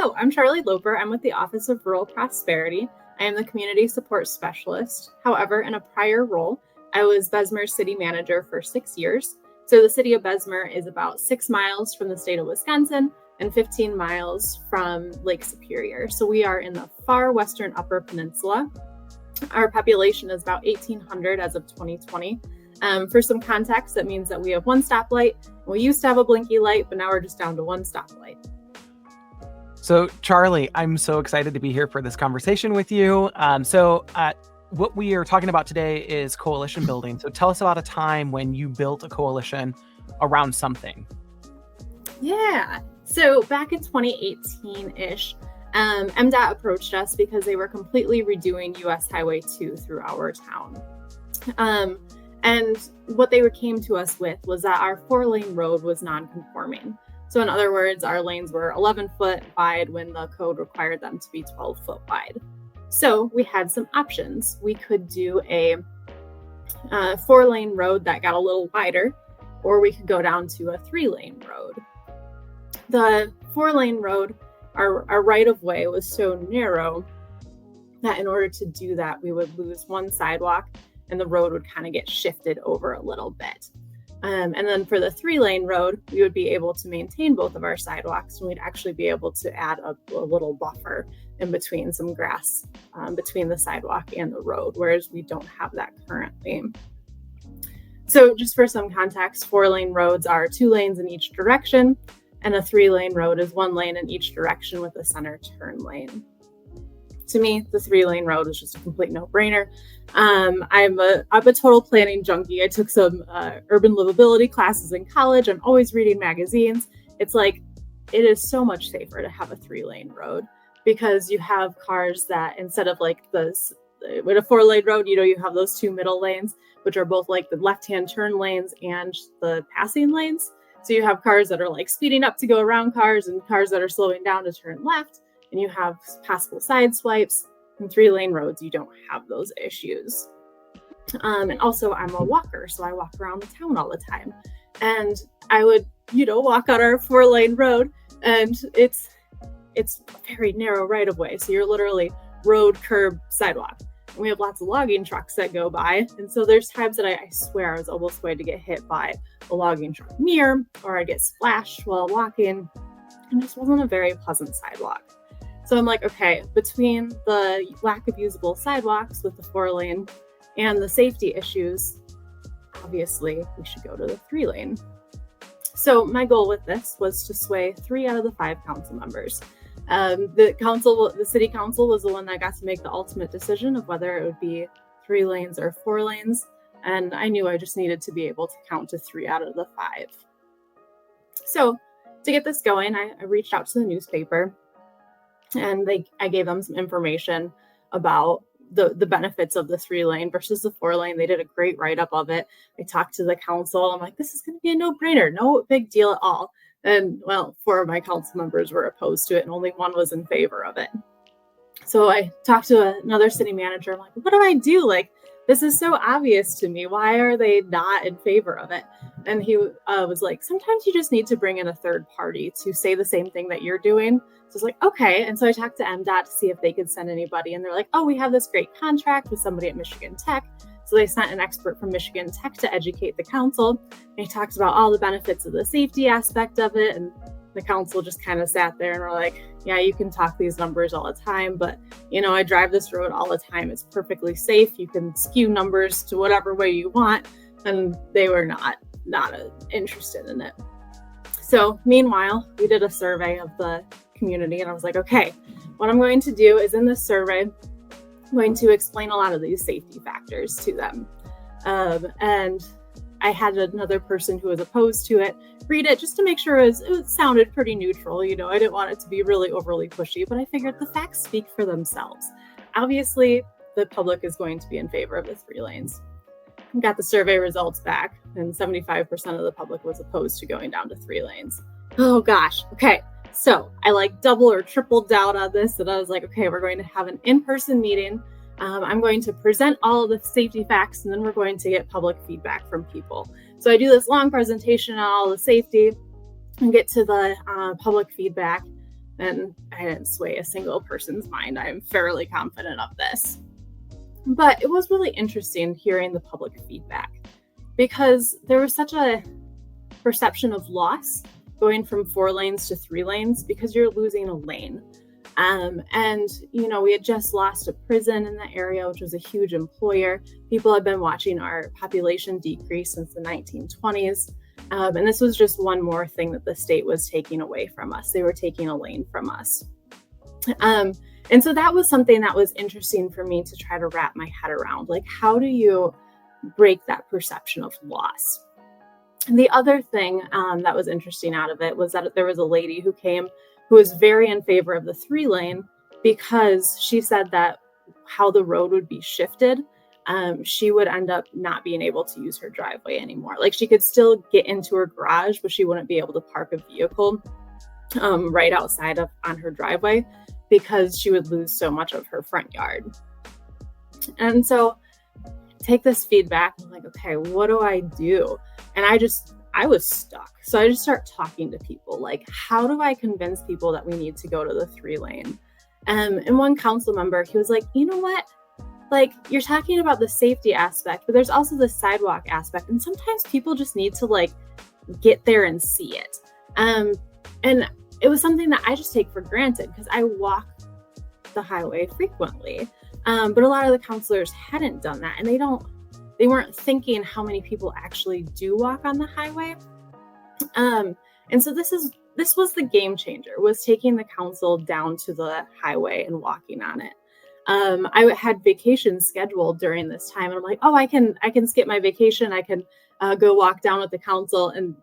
Hello, I'm Charly Loper. I'm with the Office of Rural Prosperity. I am the Community Support Specialist. However, in a prior role, I was Bessemer's City Manager for 6 years. So the city of Bessemer is about 6 miles from the state of Wisconsin and 15 miles from Lake Superior. So we are in the far western Upper Peninsula. Our population is about 1,800 as of 2020. For some context, that means that we have one stoplight. We used to have a blinky light, but now we're just down to one stoplight. So, Charly, I'm so excited to be here for this conversation with you. What we are talking about today is coalition building. So tell us about a time when you built a coalition around something. Yeah. So back in 2018-ish, MDOT approached us because they were completely redoing US Highway 2 through our town. And what they came to us with was that our 4-lane road was non-conforming. So in other words, our lanes were 11 foot wide when the code required them to be 12 foot wide. So we had some options. We could do a 4-lane road that got a little wider, or we could go down to a 3-lane road. The 4-lane road, our right of way was so narrow that in order to do that, we would lose one sidewalk and the road would kind of get shifted over a little bit. And then for the 3-lane road, we would be able to maintain both of our sidewalks, and we'd actually be able to add a little buffer in between some grass between the sidewalk and the road, whereas we don't have that currently. So just for some context, 4-lane roads are 2 lanes in each direction, and a 3-lane road is 1 lane in each direction with a center turn lane. To me, the 3-lane road is just a complete no-brainer. I'm a total planning junkie. I took some urban livability classes in college. I'm always reading magazines. It's like, it is so much safer to have a 3-lane road because you have cars that instead of like with a 4-lane road, you have those 2 middle lanes, which are both like the left-hand turn lanes and the passing lanes. So you have cars that are like speeding up to go around cars and cars that are slowing down to turn left. And you have possible side swipes. In 3-lane roads, you don't have those issues. And also, I'm a walker, so I walk around the town all the time. And I would, walk on our 4-lane road, and it's a very narrow right of way. So you're literally road, curb, sidewalk. And we have lots of logging trucks that go by. And so there's times that I swear I was almost going to get hit by a logging truck mirror, or I get splashed while walking. And this wasn't a very pleasant sidewalk. So I'm like, okay, between the lack of usable sidewalks with the 4-lane and the safety issues, obviously we should go to the 3-lane. So my goal with this was to sway 3 out of the 5 council members. The city council was the one that got to make the ultimate decision of whether it would be 3 lanes or 4 lanes. And I knew I just needed to be able to count to 3 out of the 5. So to get this going, I reached out to the newspaper. And I gave them some information about the benefits of the 3-lane versus the 4-lane. They did a great write-up of it. I talked to the council. I'm like, this is going to be a no-brainer, no big deal at all. And 4 of my council members were opposed to it, and only 1 was in favor of it. So I talked to another city manager. I'm like, what do I do? Like, this is so obvious to me. Why are they not in favor of it? And he was like, sometimes you just need to bring in a third party to say the same thing that you're doing. So I was like, okay. And so I talked to MDOT to see if they could send anybody. And they're like, oh, we have this great contract with somebody at Michigan Tech. So they sent an expert from Michigan Tech to educate the council. And he talked about all the benefits of the safety aspect of it. And the council just kind of sat there and were like, yeah, you can talk these numbers all the time, but I drive this road all the time. It's perfectly safe. You can skew numbers to whatever way you want. And they were not interested in it. So meanwhile, we did a survey of the community, and I was like, okay, what I'm going to do is in this survey, I'm going to explain a lot of these safety factors to them. And I had another person who was opposed to it read it just to make sure it sounded pretty neutral. I didn't want it to be really overly pushy, but I figured the facts speak for themselves. Obviously, the public is going to be in favor of the 3 lanes. I got the survey results back, and 75% of the public was opposed to going down to 3 lanes. Oh gosh. Okay. So I double or tripled down on this, and I was like, okay, we're going to have an in-person meeting. I'm going to present all of the safety facts, and then we're going to get public feedback from people. So I do this long presentation on all the safety and get to the public feedback. and I didn't sway a single person's mind. I'm fairly confident of this. But it was really interesting hearing the public feedback because there was such a perception of loss going from 4 lanes to 3 lanes because you're losing a lane. And, we had just lost a prison in the area, which was a huge employer. People have been watching our population decrease since the 1920s. And this was just one more thing that the state was taking away from us. They were taking a lane from us. And so that was something that was interesting for me to try to wrap my head around. Like, how do you break that perception of loss? And the other thing that was interesting out of it was that there was a lady who came who was very in favor of the 3 lane because she said that how the road would be shifted, she would end up not being able to use her driveway anymore. Like, she could still get into her garage, but she wouldn't be able to park a vehicle right outside on her driveway because she would lose so much of her front yard. And so take this feedback. I'm like, okay, what do I do? And I was stuck. So I just start talking to people. Like, how do I convince people that we need to go to the 3 lane? And one council member, he was like, you know what? Like, you're talking about the safety aspect, but there's also the sidewalk aspect. And sometimes people just need to like get there and see it. And it was something that I just take for granted because I walk the highway frequently. But a lot of the counselors hadn't done that, and they weren't thinking how many people actually do walk on the highway. And so this was the game changer, was taking the council down to the highway and walking on it. I had vacations scheduled during this time, and I'm like, oh, I can skip my vacation. I can go walk down with the council. And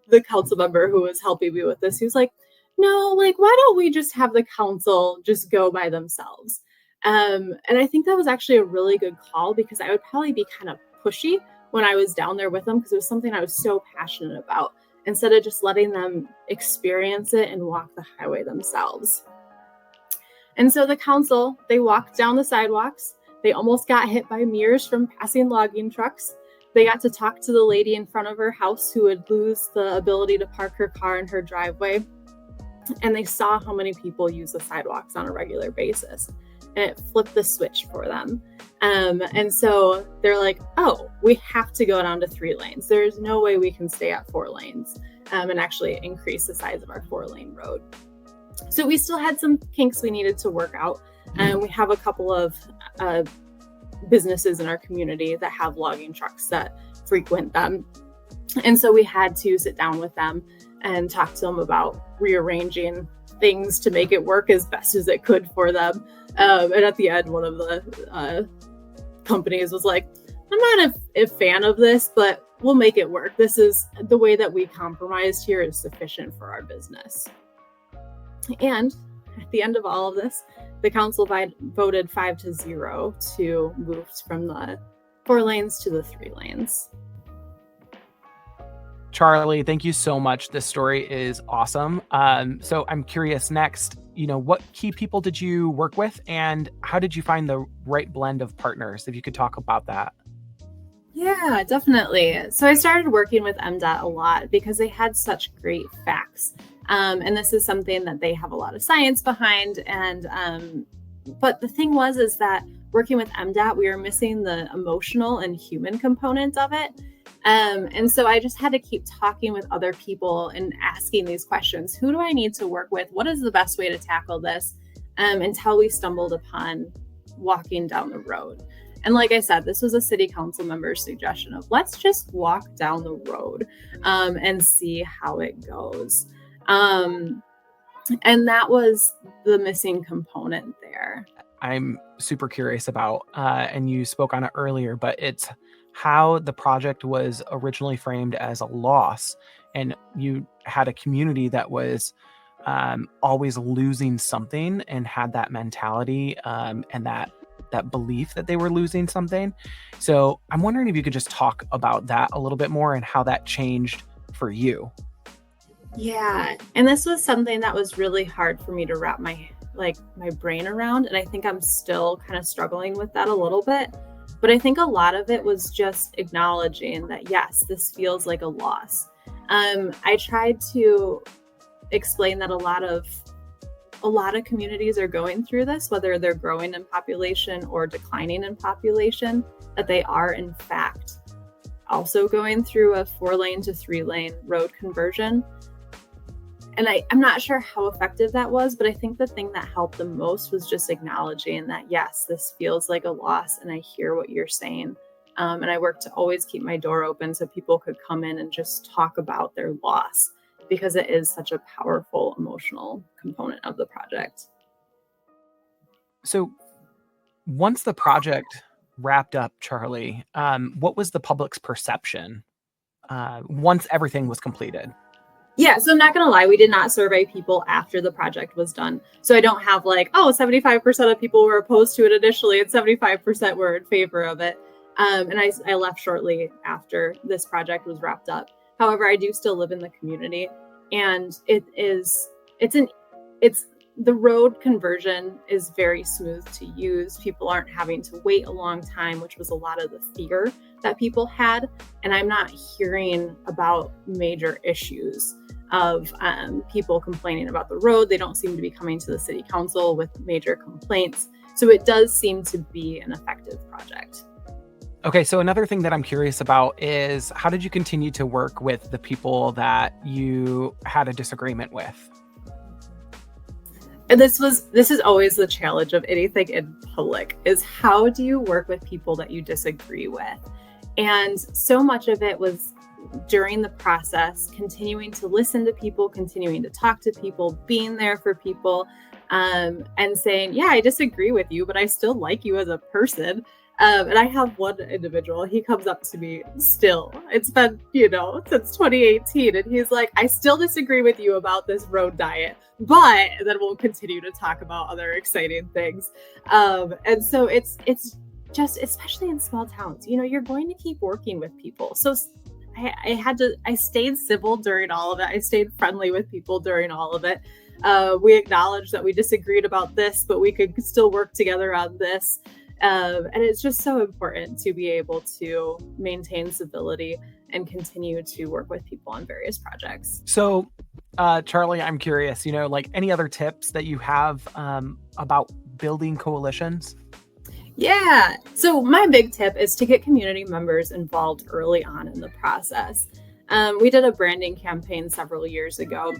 the council member who was helping me with this, he was like, no, like, why don't we just have the council just go by themselves? And I think that was actually a really good call because I would probably be kind of pushy when I was down there with them because it was something I was so passionate about, instead of just letting them experience it and walk the highway themselves. And so the council, they walked down the sidewalks. They almost got hit by mirrors from passing logging trucks. They got to talk to the lady in front of her house who would lose the ability to park her car in her driveway. And they saw how many people use the sidewalks on a regular basis. And it flipped the switch for them. And so they're like, oh, we have to go down to 3 lanes. There's no way we can stay at 4 lanes and actually increase the size of our 4-lane road. So we still had some kinks we needed to work out. And we have a couple of businesses in our community that have logging trucks that frequent them. And so we had to sit down with them and talk to them about rearranging things to make it work as best as it could for them. And at the end, one of the companies was like, I'm not a fan of this, but we'll make it work. This is the way that we compromised here is sufficient for our business. And at the end of all of this, the council voted 5-0 to move from the 4 lanes to the 3 lanes. Charly, thank you so much. This story is awesome. So I'm curious next, what key people did you work with and how did you find the right blend of partners? If you could talk about that. Yeah, definitely. So I started working with MDOT a lot because they had such great facts. And this is something that they have a lot of science behind. And but the thing is that working with MDOT, we were missing the emotional and human component of it. And so I just had to keep talking with other people and asking these questions. Who do I need to work with? What is the best way to tackle this? Until we stumbled upon walking down the road. And like I said, this was a city council member's suggestion of let's just walk down the road and see how it goes. And that was the missing component there. I'm super curious about, and you spoke on it earlier, but it's how the project was originally framed as a loss. And you had a community that was always losing something and had that mentality and that belief that they were losing something. So I'm wondering if you could just talk about that a little bit more and how that changed for you. Yeah. And this was something that was really hard for me to wrap my brain around. And I think I'm still kind of struggling with that a little bit. But I think a lot of it was just acknowledging that, yes, this feels like a loss. I tried to explain that a lot of a lot of communities are going through this, whether they're growing in population or declining in population, that they are in fact also going through a 4-lane to 3-lane road conversion. And I'm not sure how effective that was, but I think the thing that helped the most was just acknowledging that, yes, this feels like a loss and I hear what you're saying. And I worked to always keep my door open so people could come in and just talk about their loss, because it is such a powerful emotional component of the project. So once the project wrapped up, Charly, what was the public's perception once everything was completed? Yeah, so I'm not going to lie, we did not survey people after the project was done. So I don't have like, 75% of people were opposed to it initially and 75% were in favor of it. And I left shortly after this project was wrapped up. However, I do still live in the community, and the road conversion is very smooth to use. People aren't having to wait a long time, which was a lot of the fear that people had. And I'm not hearing about major issues of people complaining about the road. They don't seem to be coming to the city council with major complaints. So it does seem to be an effective project. Okay, so another thing that I'm curious about is, how did you continue to work with the people that you had a disagreement with? And this is always the challenge of anything in public, is how do you work with people that you disagree with? And so much of it was during the process, continuing to listen to people, continuing to talk to people, being there for people, and saying, yeah, I disagree with you, but I still like you as a person. And I have one individual, he comes up to me still. It's been, since 2018. And he's like, I still disagree with you about this road diet, but then we'll continue to talk about other exciting things. And so it's just, especially in small towns, you're going to keep working with people. So I stayed civil during all of it. I stayed friendly with people during all of it. We acknowledged that we disagreed about this, but we could still work together on this. And it's just so important to be able to maintain civility and continue to work with people on various projects. So, Charly, I'm curious, any other tips that you have about building coalitions? Yeah. So my big tip is to get community members involved early on in the process. We did a branding campaign several years ago,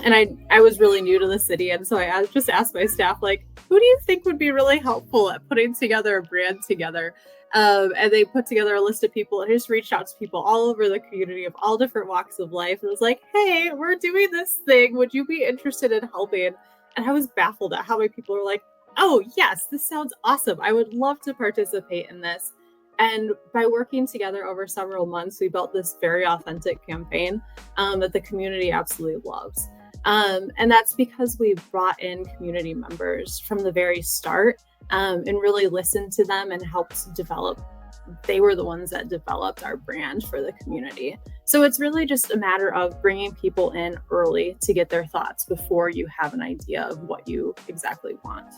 and I was really new to the city. And so I just asked my staff, like, who do you think would be really helpful at putting together a brand together? And they put together a list of people and just reached out to people all over the community of all different walks of life. And was like, hey, we're doing this thing. Would you be interested in helping? And I was baffled at how many people were like, oh, yes, this sounds awesome. I would love to participate in this. And by working together over several months, we built this very authentic campaign that the community absolutely loves. And that's because we brought in community members from the very start and really listened to them and helped develop. They were the ones that developed our brand for the community. So it's really just a matter of bringing people in early to get their thoughts before you have an idea of what you exactly want.